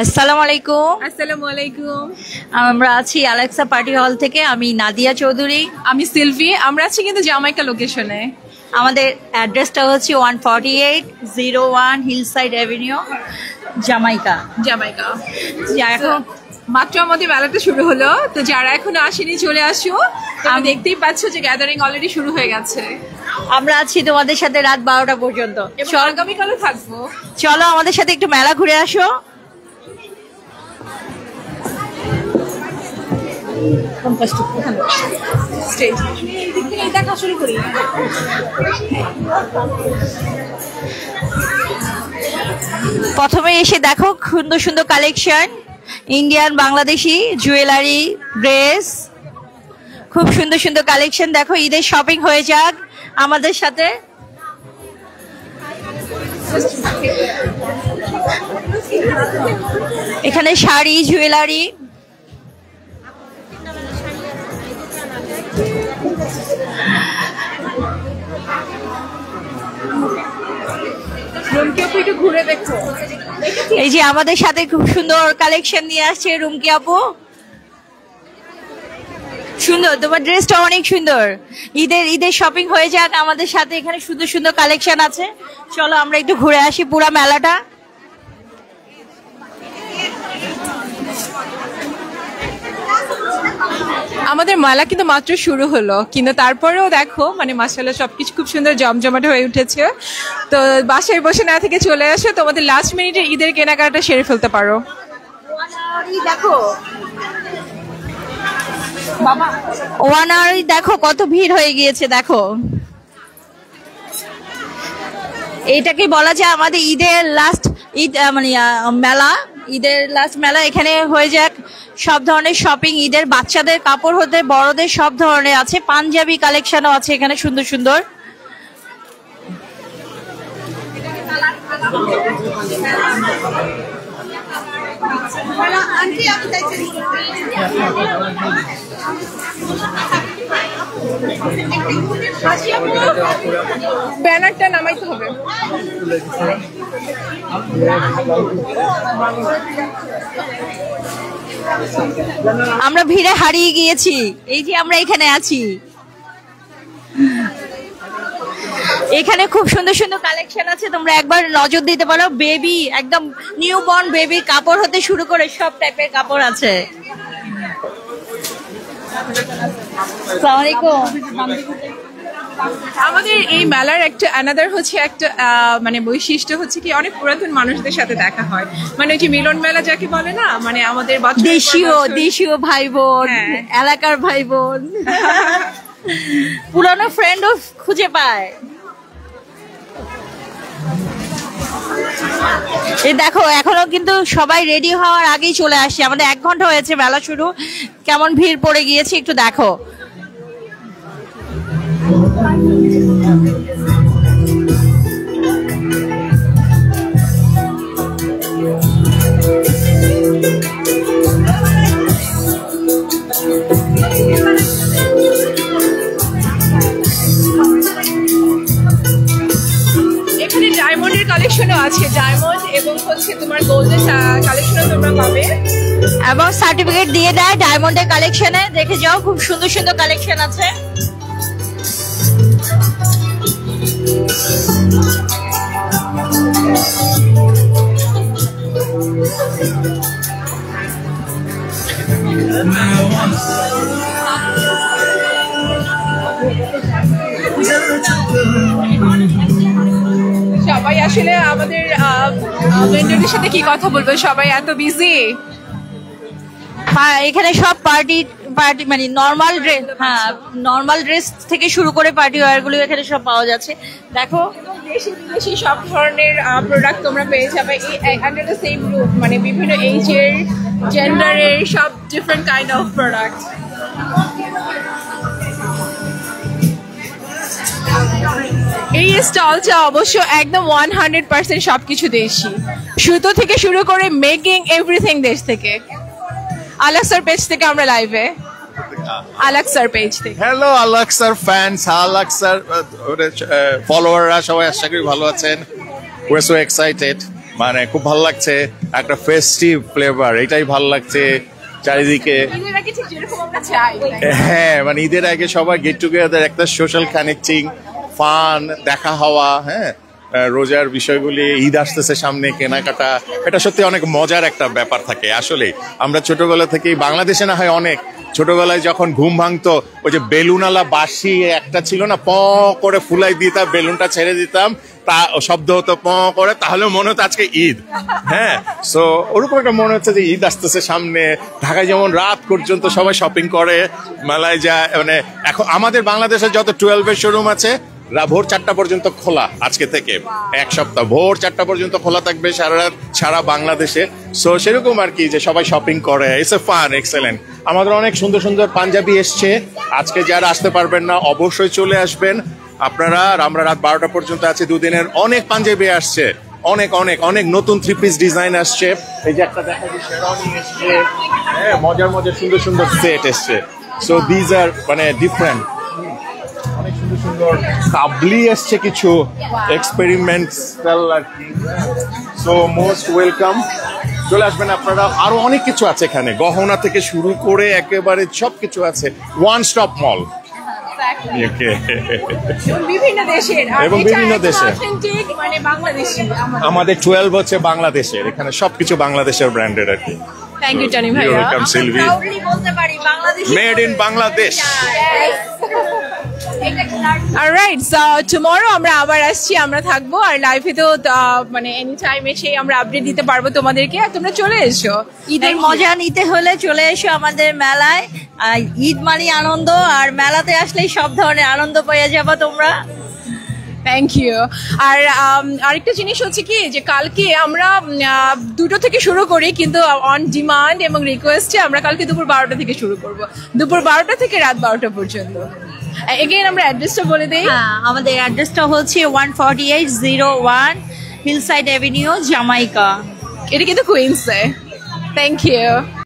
আসসালামু আলাইকুম। আসসালামু আলাইকুম। আমরা আছি আলেক্সা পার্টি হল থেকে। আমি নাদিয়া চৌধুরী। আমি সিলভি। আমরা আছি কিন্তু জামাইকা লোকেশনে। আমাদের অ্যাড্রেসটা হচ্ছে 14801 হিলসাইড অ্যাভিনিউ, জামাইকা। এখন মাত্র আমাদের মেলাটা শুরু হলো, তো যারা এখনো আসেনি চলে আসো। আমি দেখতেই পাচ্ছ যে গ্যাদারিং অলরেডি শুরু হয়ে গেছে। আমরা আছি তোমাদের সাথে রাত 12টা পর্যন্ত। আগামীকালও থাকবো। চলো আমাদের সাথে একটু মেলা ঘুরে আসো। দেখা শুরু করি। প্রথমে এসে দেখো সুন্দর সুন্দর collection, Indian Bangladeshi jewellery, dress, খুব সুন্দর সুন্দর কালেকশন। দেখো ঈদের শপিং হয়ে যাক আমাদের সাথে। এখানে শাড়ি, জুয়েলারি, ঘুরে দেখো। এই যে আমাদের সাথে খুব সুন্দর কালেকশন নিয়ে আসছে রুমকি আপু। সুন্দর, তোমার ড্রেসটা অনেক সুন্দর। ঈদের শপিং হয়ে যাক আমাদের সাথে। এখানে সুন্দর সুন্দর কালেকশন আছে। চলো আমরা একটু ঘুরে আসি পুরো মেলাটা। আমাদের মেলা কিন্তু মাত্র শুরু হলো, কিন্তু তারপরেও দেখো মানে মাশাআল্লাহ সবকিছু খুব সুন্দর জমজমাট হয়ে উঠেছে। তো বাসায় বসে না থেকে চলে আসো, তোমাদের লাস্ট মিনিটে ঈদের কেনাকাটা সেরে ফেলতে পারো। দেখো বাবা, ওয়ানারি দেখো কত ভিড় হয়ে গিয়েছে। দেখো এইটাকে বলা যায় আমাদের ঈদের লাস্ট মানে মেলা, ঈদের লাস্ট মেলা। এখানে হয়ে যাক সব ধরনের শপিং, ঈদের বাচ্চাদের কাপড় হতে বড়দের সব ধরনের আছে। পাঞ্জাবি কালেকশনও আছে এখানে সুন্দর সুন্দর। ব্যানারটা নামাইতে হবে। আমরা ভিড়ে হারিয়ে গিয়েছি। এই যে আমরা এখানে আছি। এখানে খুব সুন্দর সুন্দর কালেকশন আছে, তোমরা একবার নজর দিতে পারো। বেবি, একদম নিউ বর্ন বেবি কাপড় হতে শুরু করে সব টাইপের কাপড় আছে। আসসালামু আলাইকুম। আমাদের এই মেলার একটা অ্যানাদার হচ্ছে একটা মানে বৈশিষ্ট্য হচ্ছে কি অনেক পুরাতন মানুষদের সাথে দেখা হয়। মানে ওই যে মিলন মেলা যাকে বলে না, মানে আমাদের দেশীয় ভাই বোন, এলাকার ভাই বোন, পুরানো ফ্রেন্ডও খুঁজে পায়। এই দেখো এখনো কিন্তু সবাই রেডি হওয়ার আগেই চলে আসছে। আমাদের 1 ঘন্টা হয়েছে মেলা শুরু। কেমন ভিড় পড়ে গিয়েছে একটু দেখো। এখানে ডায়মন্ডের কালেকশনও আছে। ডায়মন্ড এবং হচ্ছে তোমার গোল্ডের কালেকশনও তোমরা পাবে, এবং সার্টিফিকেট দিয়ে দেয় ডায়মন্ডের কালেকশনে। দেখে যাও খুব সুন্দর সুন্দর কালেকশন আছে। সবাই আসলে আমাদের ভেন্ডরদের সাথে কি কথা বলবো, সবাই এত বিজি। এখানে সব পার্টি মানে নর্মাল ড্রেস, হ্যাঁ নর্মাল ড্রেস থেকে শুরু করে পার্টি ওয়্যার গুলো এখানে সব পাওয়া যাচ্ছে। দেখো দেশি বিদেশি সব ধরনের প্রোডাক্ট তোমরা পেয়ে যাবে এই আন্ডার দ্য সেম রুফ। মানে বিভিন্ন এজের, জেন্ডারের সব ডিফারেন্ট কাইন্ড অফ প্রোডাক্ট। এই স্টলটা অবশ্য একদম 100% সবকিছু দেশি, সুতো থেকে শুরু করে মেকিং এভরিথিং দেশ থেকে। আলাক্সার পেজ থেকে আমরা লাইভে, আলাক্সার পেজ থেকে। হ্যালো আলাক্সার ফ্যান্স, আলাক্সার ফলোয়াররা সবাই আশা করি ভালো আছেন। We're so excited. মানে খুব ভালো লাগছে, একটা ফেস্টিভ ফ্লেভার, এটাই ভালো লাগছে চারিদিকে। হ্যাঁ, মানে ঈদের আগে সবাই গেট টুগেদার, একটা সোশ্যাল কানেক্টিং, ফান, দেখা হওয়া। হ্যাঁ, রোজার বিষয়গুলি, ঈদ আসতেছে সামনে, কেনাকাটা, এটা সত্যি অনেক মজার একটা ব্যাপার থাকে। আসলে আমরা ছোটবেলা থেকেই, বাংলাদেশে না হয় অনেক, ছোটবেলায় যখন ঘুম ভাঙতো, ওই যে বেলুনালা বাঁশি একটা ছিল না, প করে ফুলাই দিতাম, বেলুনটা ছেড়ে দিতাম, তা শব্দ হতো প করে, তাহলে মনে হতো আজকে ঈদ। হ্যাঁ, সো ওরকম একটা মনে হচ্ছে যে ঈদ আসতেছে সামনে। ঢাকায় যেমন রাত পর্যন্ত সবাই শপিং করে, মেলায় যায়। মানে এখন আমাদের বাংলাদেশে যত 12-এর শোরুম আছে, ভোর 4টা পর্যন্ত খোলা, আজকে থেকে এক সপ্তাহ ভোর 4টা পর্যন্ত খোলা থাকবে সারা রাত, সারা বাংলাদেশে। সো সেরকম আর কি, যে সবাই শপিং করে, ইটস এ ফান, এক্সেলেন্ট। আমাদের অনেক সুন্দর সুন্দর পাঞ্জাবি এসছে, আজকে যারা আসতে পারবেন না অবশ্যই চলে আসবেন আপনারা। আর আমরা রাত 12টা পর্যন্ত আছি, দুদিনের অনেক পাঞ্জাবি আসছে, অনেক অনেক অনেক নতুন 3 পিস ডিজাইন আসছে। এই যে একটা দেখা যায় শেরওয়ানি এসছে, হ্যাঁ, মজার মজার সুন্দর সুন্দর সেট এসছে। সো দিজ আর মানে ডিফারেন্ট, অনেক সুন্দর সুন্দর কাবলি এসছে, কিছু এক্সপেরিমেন্টাল আর কি। সো মোস্ট ওয়েলকাম, চলে আসবেন আপনারা। আরো অনেক কিছু আছে এখানে, গহনা থেকে শুরু করে একেবারে সবকিছু আছে, ওয়ান স্টপ মল। বিভিন্ন দেশের এবং বিভিন্ন দেশের, মানে বাংলাদেশি, আমাদের 12 হচ্ছে বাংলাদেশের, এখানে সবকিছু বাংলাদেশের ব্র্যান্ডেড আর কি। থ্যাংক ইউ টনি ভাইয়া। ওয়েলকাম সিলভি, বলতে পারি Bangladesh, made in Bangladesh. Alright, so tomorrow আমরা আবার আসছি, আমরা থাকবো, আর লাইভে তো মানে এনি টাইম এসে আমরা আপডেট দিতে পারবো তোমাদেরকে। আর তোমরা চলে এসো, ঈদের মজা নিতে হলে চলে এসো আমাদের মেলায়। ঈদ মানে আনন্দ, আর মেলাতে আসলেই সব ধরনের আনন্দ পেয়ে যাবো তোমরা। Thank you. আর আরেকটা জিনিস হচ্ছে কি, যে কালকে আমরা 2টো থেকে শুরু করি, কিন্তু অন ডিমান্ড এবং রিকোয়েস্টে আমরা কালকে দুপুর 12টা থেকে শুরু করব, দুপুর 12টা থেকে রাত 12টা পর্যন্ত। এগেইন আমরা অ্যাড্রেসটা বলে দেই। হ্যাঁ, আমাদের অ্যাড্রেসটা হচ্ছে 14801 হিলসাইড এভিনিউ, জামাইকা। এটা কিন্তু কুইন্সে। Thank you.